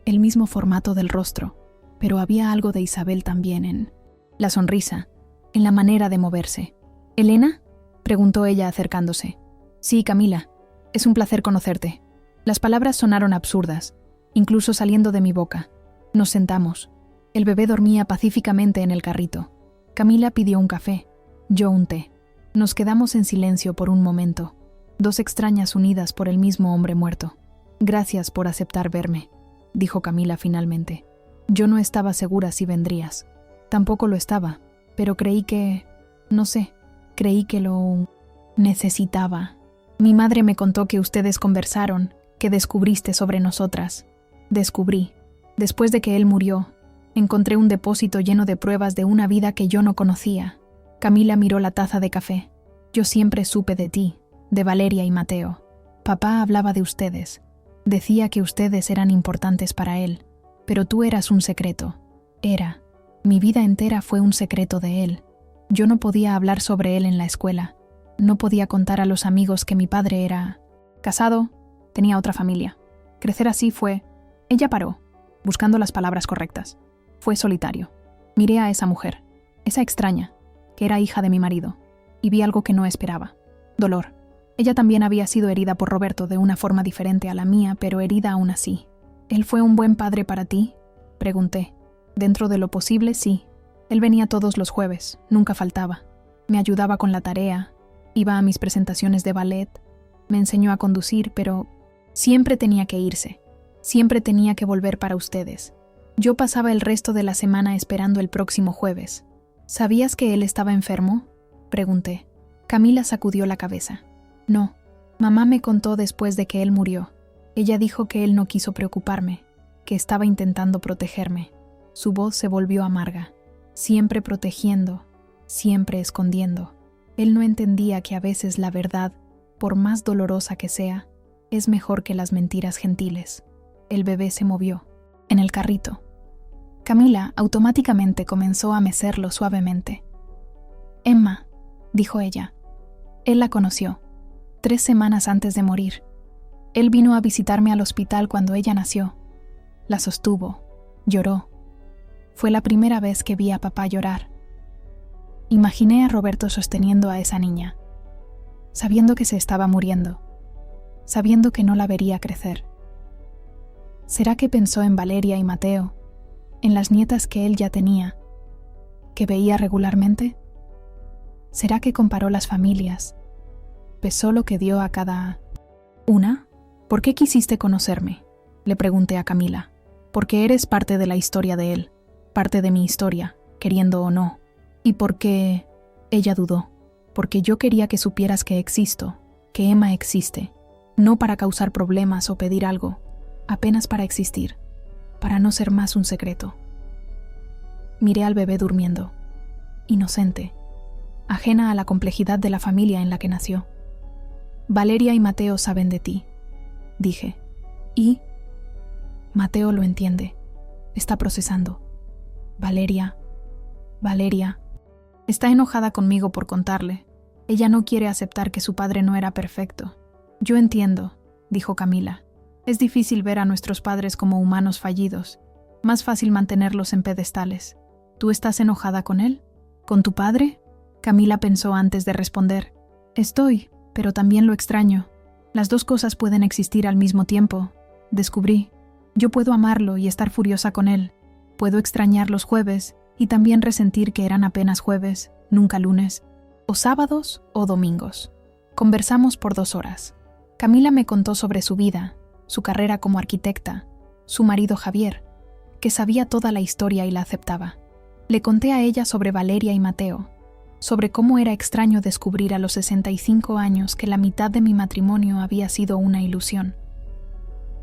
el mismo formato del rostro, pero había algo de Isabel también en la sonrisa, en la manera de moverse. «¿Elena?», preguntó ella acercándose. «Sí, Camila. Es un placer conocerte». Las palabras sonaron absurdas, incluso saliendo de mi boca. Nos sentamos. El bebé dormía pacíficamente en el carrito. Camila pidió un café, yo un té. Nos quedamos en silencio por un momento, 2 extrañas unidas por el mismo hombre muerto. «Gracias por aceptar verme», dijo Camila finalmente. «Yo no estaba segura si vendrías. Tampoco lo estaba, pero creí que... no sé, creí que lo necesitaba. Mi madre me contó que ustedes conversaron, que descubriste sobre nosotras». Descubrí. Después de que él murió, encontré un depósito lleno de pruebas de una vida que yo no conocía. Camila miró la taza de café. «Yo siempre supe de ti, de Valeria y Mateo. Papá hablaba de ustedes. Decía que ustedes eran importantes para él, pero tú eras un secreto. Era. Mi vida entera fue un secreto de él. Yo no podía hablar sobre él en la escuela. No podía contar a los amigos que mi padre era casado, tenía otra familia. Crecer así fue...». Ella paró, buscando las palabras correctas. «Fue solitario. Miré a esa mujer, esa extraña, que era hija de mi marido, y vi algo que no esperaba. Dolor. Ella también había sido herida por Roberto de una forma diferente a la mía, pero herida aún así. ¿Él fue un buen padre para ti?», pregunté. «Dentro de lo posible, sí. Él venía todos los jueves, nunca faltaba. Me ayudaba con la tarea, iba a mis presentaciones de ballet, me enseñó a conducir, pero siempre tenía que irse. Siempre tenía que volver para ustedes. Yo pasaba el resto de la semana esperando el próximo jueves». «¿Sabías que él estaba enfermo?», pregunté. Camila sacudió la cabeza. «No, mamá me contó después de que él murió. Ella dijo que él no quiso preocuparme, que estaba intentando protegerme». Su voz se volvió amarga. Siempre protegiendo, siempre escondiendo. Él no entendía que a veces la verdad, por más dolorosa que sea, es mejor que las mentiras gentiles. El bebé se movió, en el carrito. Camila automáticamente comenzó a mecerlo suavemente. «Emma», dijo ella. Él la conoció, 3 semanas antes de morir. Él vino a visitarme al hospital cuando ella nació. La sostuvo, lloró. Fue la primera vez que vi a papá llorar. Imaginé a Roberto sosteniendo a esa niña, sabiendo que se estaba muriendo, sabiendo que no la vería crecer. ¿Será que pensó en Valeria y Mateo, en las nietas que él ya tenía, que veía regularmente? ¿Será que comparó las familias, pesó lo que dio a cada una? «¿Por qué quisiste conocerme?», le pregunté a Camila. «Porque eres parte de la historia de él, parte de mi historia, queriendo o no. Y porque...». Ella dudó. «Porque yo quería que supieras que existo, que Emma existe, no para causar problemas o pedir algo, apenas para existir, para no ser más un secreto. Miré al bebé durmiendo, inocente, ajena a la complejidad de la familia en la que nació. Valeria y Mateo saben de ti, dije. ¿Y? Mateo lo entiende. Está procesando. Valeria. Está enojada conmigo por contarle. Ella no quiere aceptar que su padre no era perfecto. Yo entiendo, dijo Camila. Es difícil ver a nuestros padres como humanos fallidos. Más fácil mantenerlos en pedestales. ¿Tú estás enojada con él? ¿Con tu padre? Camila pensó antes de responder. Estoy, pero también lo extraño. Las dos cosas pueden existir al mismo tiempo. Descubrí. Yo puedo amarlo y estar furiosa con él. Puedo extrañar los jueves y también resentir que eran apenas jueves, nunca lunes, o sábados o domingos. Conversamos por 2 horas. Camila me contó sobre su vida, su carrera como arquitecta, su marido Javier, que sabía toda la historia y la aceptaba. Le conté a ella sobre Valeria y Mateo, sobre cómo era extraño descubrir a los 65 años que la mitad de mi matrimonio había sido una ilusión.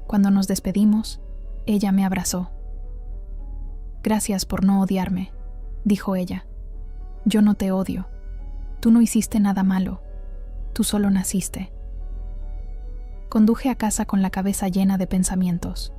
Cuando nos despedimos, ella me abrazó. Gracias por no odiarme, dijo ella. Yo no te odio. Tú no hiciste nada malo. Tú solo naciste. Conduje a casa con la cabeza llena de pensamientos.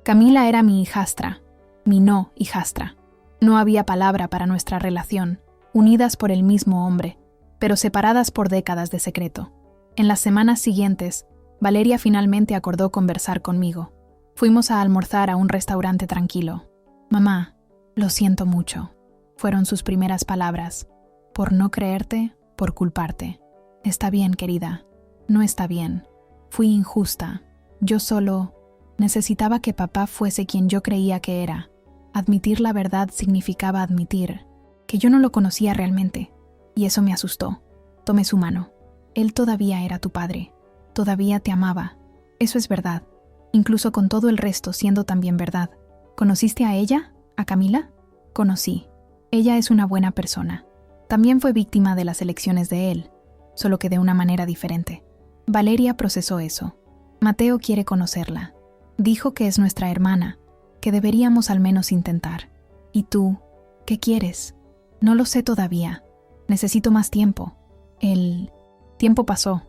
Camila era mi hijastra, mi no hijastra. No había palabra para nuestra relación, unidas por el mismo hombre, pero separadas por décadas de secreto. En las semanas siguientes, Valeria finalmente acordó conversar conmigo. Fuimos a almorzar a un restaurante tranquilo. Mamá, lo siento mucho, fueron sus primeras palabras. Por no creerte, por culparte. Está bien, querida, no está bien. Fui injusta. Yo solo necesitaba que papá fuese quien yo creía que era. Admitir la verdad significaba admitir que yo no lo conocía realmente, y eso me asustó. Tomé su mano. Él todavía era tu padre. Todavía te amaba. Eso es verdad, incluso con todo el resto siendo también verdad. ¿Conociste a ella? ¿A Camila? Conocí. Ella es una buena persona. También fue víctima de las elecciones de él, solo que de una manera diferente. Valeria procesó eso. Mateo quiere conocerla. Dijo que es nuestra hermana, que deberíamos al menos intentar. ¿Y tú? ¿Qué quieres? No lo sé todavía. Necesito más tiempo. El tiempo pasó.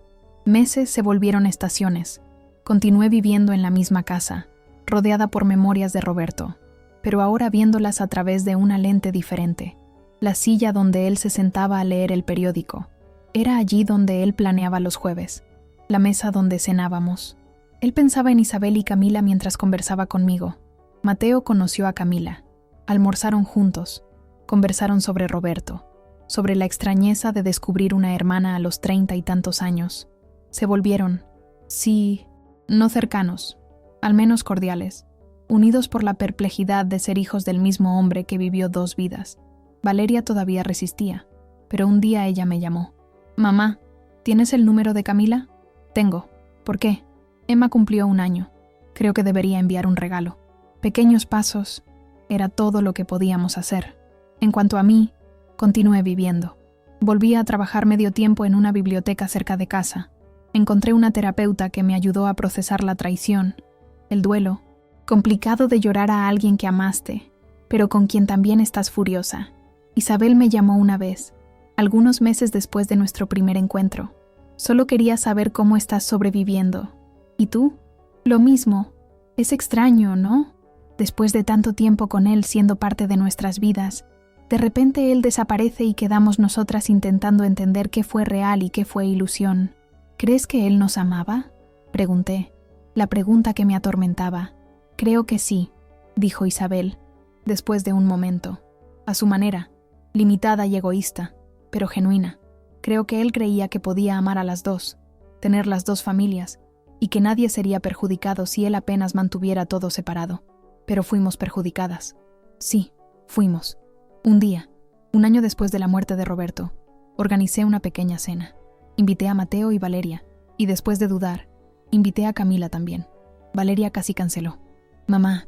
Meses se volvieron estaciones. Continué viviendo en la misma casa, rodeada por memorias de Roberto, pero ahora viéndolas a través de una lente diferente. La silla donde él se sentaba a leer el periódico. Era allí donde él planeaba los jueves. La mesa donde cenábamos. Él pensaba en Isabel y Camila mientras conversaba conmigo. Mateo conoció a Camila. Almorzaron juntos. Conversaron sobre Roberto, sobre la extrañeza de descubrir una hermana a los 30 y tantos años. Se volvieron, sí, no cercanos, al menos cordiales, unidos por la perplejidad de ser hijos del mismo hombre que vivió 2 vidas. Valeria todavía resistía, pero un día ella me llamó. Mamá, ¿tienes el número de Camila? Tengo. ¿Por qué? Emma cumplió 1 año. Creo que debería enviar un regalo. Pequeños pasos, era todo lo que podíamos hacer. En cuanto a mí, continué viviendo. Volví a trabajar medio tiempo en una biblioteca cerca de casa. Encontré una terapeuta que me ayudó a procesar la traición, el duelo. Complicado de llorar a alguien que amaste, pero con quien también estás furiosa. Isabel me llamó una vez, algunos meses después de nuestro primer encuentro. Solo quería saber cómo estás sobreviviendo. ¿Y tú? Lo mismo. Es extraño, ¿no? Después de tanto tiempo con él siendo parte de nuestras vidas, de repente él desaparece y quedamos nosotras intentando entender qué fue real y qué fue ilusión. ¿Crees que él nos amaba? Pregunté. La pregunta que me atormentaba. Creo que sí, dijo Isabel, después de un momento. A su manera, limitada y egoísta, pero genuina. Creo que él creía que podía amar a las dos, tener las 2 familias, y que nadie sería perjudicado si él apenas mantuviera todo separado. Pero fuimos perjudicadas. Sí, fuimos. Un día, 1 año después de la muerte de Roberto, organicé una pequeña cena. Invité a Mateo y Valeria, y después de dudar, invité a Camila también. Valeria casi canceló. Mamá,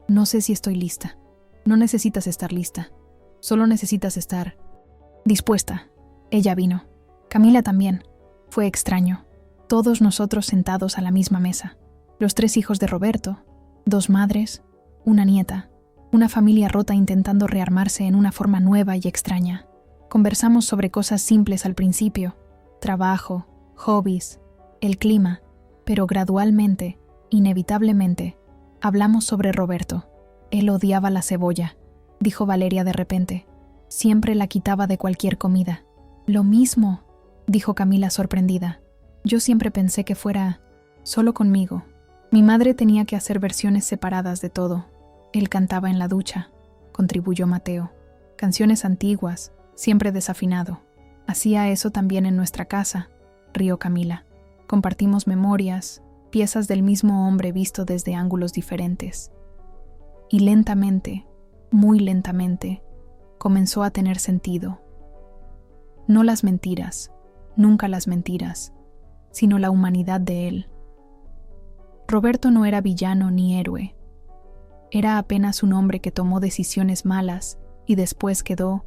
no sé si estoy lista. No necesitas estar lista. Solo necesitas estar dispuesta. Ella vino. Camila también. Fue extraño. Todos nosotros sentados a la misma mesa. Los 3 hijos de Roberto, 2 madres, una nieta, una familia rota intentando rearmarse en una forma nueva y extraña. Conversamos sobre cosas simples al principio, trabajo, hobbies, el clima, pero gradualmente, inevitablemente, hablamos sobre Roberto. Él odiaba la cebolla, dijo Valeria de repente. Siempre la quitaba de cualquier comida. Lo mismo, dijo Camila sorprendida. Yo siempre pensé que fuera solo conmigo. Mi madre tenía que hacer versiones separadas de todo. Él cantaba en la ducha, contribuyó Mateo. Canciones antiguas, siempre desafinado. Hacía eso también en nuestra casa, rió Camila. Compartimos memorias, piezas del mismo hombre visto desde ángulos diferentes. Y lentamente, muy lentamente, comenzó a tener sentido. No las mentiras, nunca las mentiras, sino la humanidad de él. Roberto no era villano ni héroe. Era apenas un hombre que tomó decisiones malas y después quedó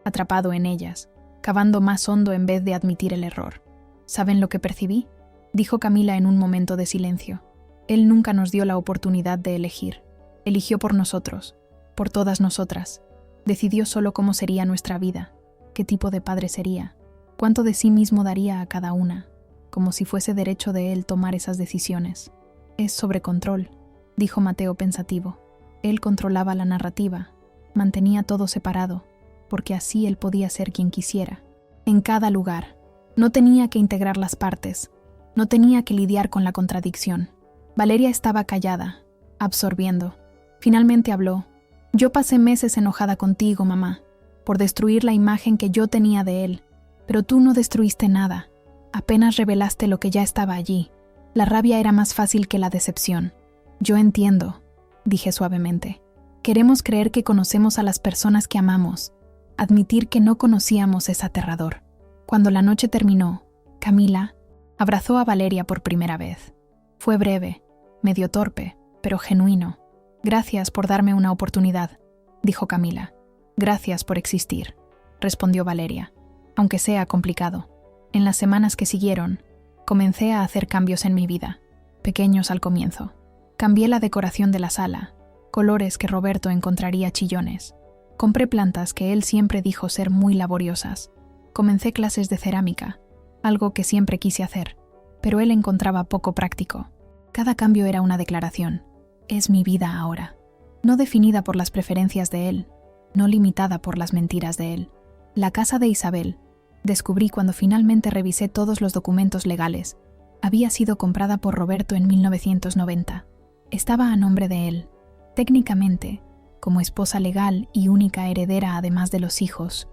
atrapado en ellas, cavando más hondo en vez de admitir el error. ¿Saben lo que percibí?, dijo Camila en un momento de silencio. Él nunca nos dio la oportunidad de elegir. Eligió por nosotros, por todas nosotras. Decidió solo cómo sería nuestra vida, qué tipo de padre sería, cuánto de sí mismo daría a cada una, como si fuese derecho de él tomar esas decisiones. Es sobre control, dijo Mateo pensativo. Él controlaba la narrativa, mantenía todo separado, porque así él podía ser quien quisiera, en cada lugar. No tenía que integrar las partes, no tenía que lidiar con la contradicción. Valeria estaba callada, absorbiendo. Finalmente habló. Yo pasé meses enojada contigo, mamá, por destruir la imagen que yo tenía de él, pero tú no destruiste nada, apenas revelaste lo que ya estaba allí. La rabia era más fácil que la decepción. Yo entiendo, dije suavemente. Queremos creer que conocemos a las personas que amamos. Admitir que no conocíamos es aterrador. Cuando la noche terminó, Camila abrazó a Valeria por primera vez. Fue breve, medio torpe, pero genuino. Gracias por darme una oportunidad, dijo Camila. Gracias por existir, respondió Valeria, aunque sea complicado. En las semanas que siguieron, comencé a hacer cambios en mi vida, pequeños al comienzo. Cambié la decoración de la sala, colores que Roberto encontraría chillones. Compré plantas que él siempre dijo ser muy laboriosas. Comencé clases de cerámica, algo que siempre quise hacer, pero él encontraba poco práctico. Cada cambio era una declaración. Es mi vida ahora, no definida por las preferencias de él, no limitada por las mentiras de él. La casa de Isabel, descubrí cuando finalmente revisé todos los documentos legales, había sido comprada por Roberto en 1990. Estaba a nombre de él. Técnicamente, como esposa legal y única heredera además de los hijos,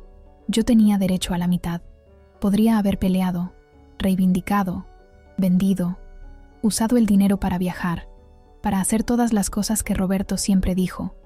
yo tenía derecho a la mitad. Podría haber peleado, reivindicado, vendido, usado el dinero para viajar, para hacer todas las cosas que Roberto siempre dijo,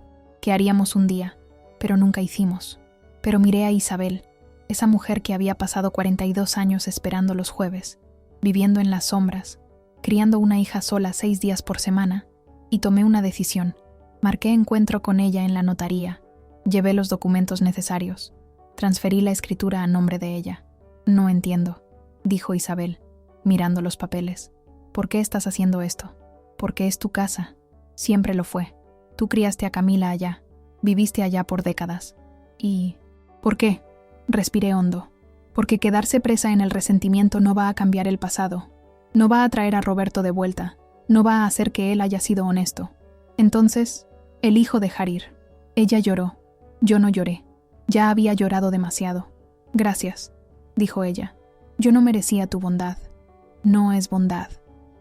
que haríamos un día, pero nunca hicimos. Pero miré a Isabel, esa mujer que había pasado 42 años esperando los jueves, viviendo en las sombras, criando una hija sola 6 días por semana, y tomé una decisión. Marqué encuentro con ella en la notaría, llevé los documentos necesarios, transferí la escritura a nombre de ella. No entiendo, dijo Isabel, mirando los papeles. ¿Por qué estás haciendo esto? Porque es tu casa, siempre lo fue. Tú criaste a Camila allá, viviste allá por décadas. ¿Y por qué? Respiré hondo. Porque quedarse presa en el resentimiento no va a cambiar el pasado, no va a traer a Roberto de vuelta, no va a hacer que él haya sido honesto. Entonces, elijo dejar ir. Ella lloró, yo no lloré. Ya había llorado demasiado. Gracias, dijo ella. Yo no merecía tu bondad. No es bondad,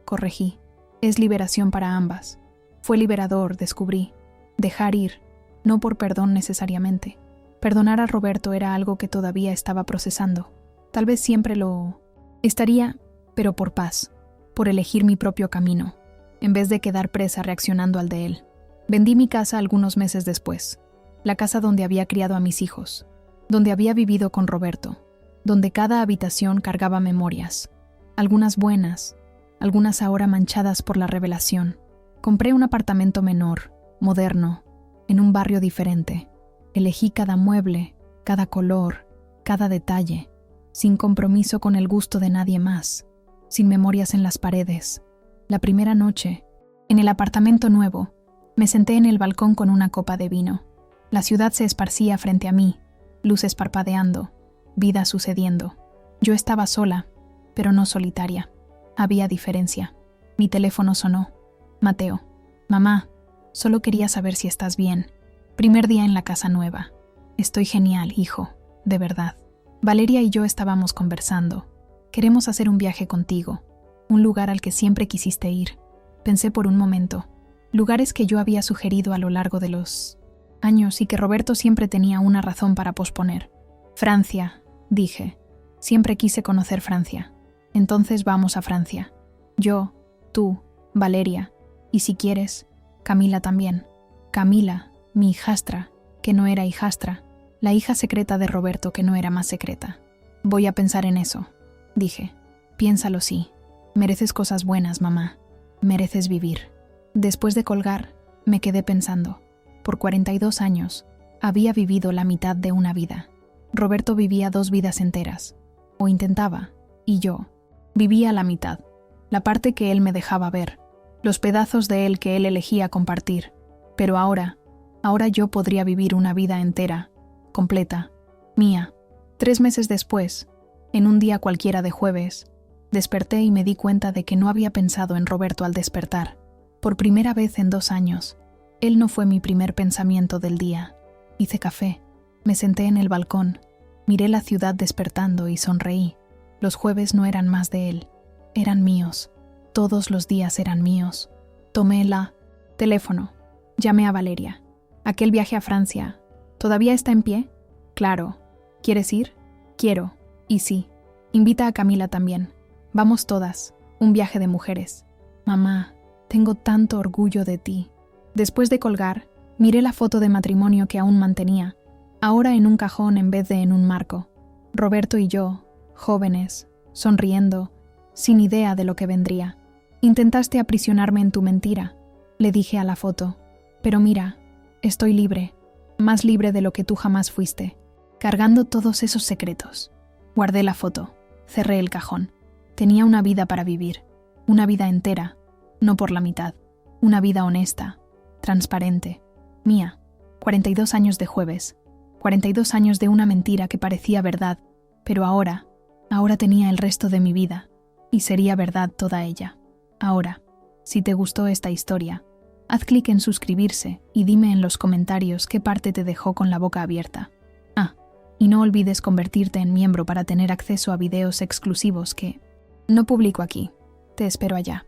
corregí. Es liberación para ambas. Fue liberador, descubrí. Dejar ir, no por perdón necesariamente. Perdonar a Roberto era algo que todavía estaba procesando. Tal vez siempre lo estaría, pero por paz, por elegir mi propio camino, en vez de quedar presa reaccionando al de él. Vendí mi casa algunos meses después, la casa donde había criado a mis hijos, donde había vivido con Roberto, donde cada habitación cargaba memorias, algunas buenas, algunas ahora manchadas por la revelación. Compré un apartamento menor, moderno, en un barrio diferente. Elegí cada mueble, cada color, cada detalle, sin compromiso con el gusto de nadie más. sin memorias en las paredes. La primera noche, en el apartamento nuevo, me senté en el balcón con una copa de vino. La ciudad se esparcía frente a mí, luces parpadeando, vida sucediendo. Yo estaba sola, pero no solitaria. Había diferencia. Mi teléfono sonó. Mateo. Mamá, solo quería saber si estás bien. Primer día en la casa nueva. Estoy genial, hijo, de verdad. Valeria y yo estábamos conversando. Queremos hacer un viaje contigo, un lugar al que siempre quisiste ir. Pensé por un momento. Lugares que yo había sugerido a lo largo de los años y que Roberto siempre tenía una razón para posponer. Francia, dije. Siempre quise conocer Francia. Entonces vamos a Francia. Yo, tú, Valeria, y si quieres, Camila también. Camila, mi hijastra, que no era hijastra, la hija secreta de Roberto que no era más secreta. Voy a pensar en eso, dije. Piénsalo, sí. Mereces cosas buenas, mamá. Mereces vivir. Después de colgar, me quedé pensando. Por 42 años, había vivido la mitad de una vida. Roberto vivía 2 vidas enteras. O intentaba, y yo vivía la mitad. La parte que él me dejaba ver, los pedazos de él que él elegía compartir. Pero ahora yo podría vivir una vida entera, completa, mía. 3 meses después, en un día cualquiera de jueves, desperté y me di cuenta de que no había pensado en Roberto al despertar. Por primera vez en 2 años, él no fue mi primer pensamiento del día. Hice café, me senté en el balcón, miré la ciudad despertando y sonreí. Los jueves no eran más de él, eran míos. Todos los días eran míos. Tomé el teléfono, llamé a Valeria. Aquel viaje a Francia, ¿todavía está en pie? Claro. ¿Quieres ir? Quiero. Y sí. Invita a Camila también. Vamos todas. Un viaje de mujeres. Mamá, tengo tanto orgullo de ti. Después de colgar, miré la foto de matrimonio que aún mantenía, ahora en un cajón en vez de en un marco. Roberto y yo, jóvenes, sonriendo, sin idea de lo que vendría. Intentaste aprisionarme en tu mentira, le dije a la foto. Pero mira, estoy libre, más libre de lo que tú jamás fuiste, cargando todos esos secretos. Guardé la foto, cerré el cajón. Tenía una vida para vivir, una vida entera, no por la mitad, una vida honesta, transparente, mía. 42 años de jueves, 42 años de una mentira que parecía verdad, pero ahora tenía el resto de mi vida, y sería verdad toda ella. Ahora, si te gustó esta historia, haz clic en suscribirse y dime en los comentarios qué parte te dejó con la boca abierta. Y no olvides convertirte en miembro para tener acceso a videos exclusivos que no publico aquí. Te espero allá.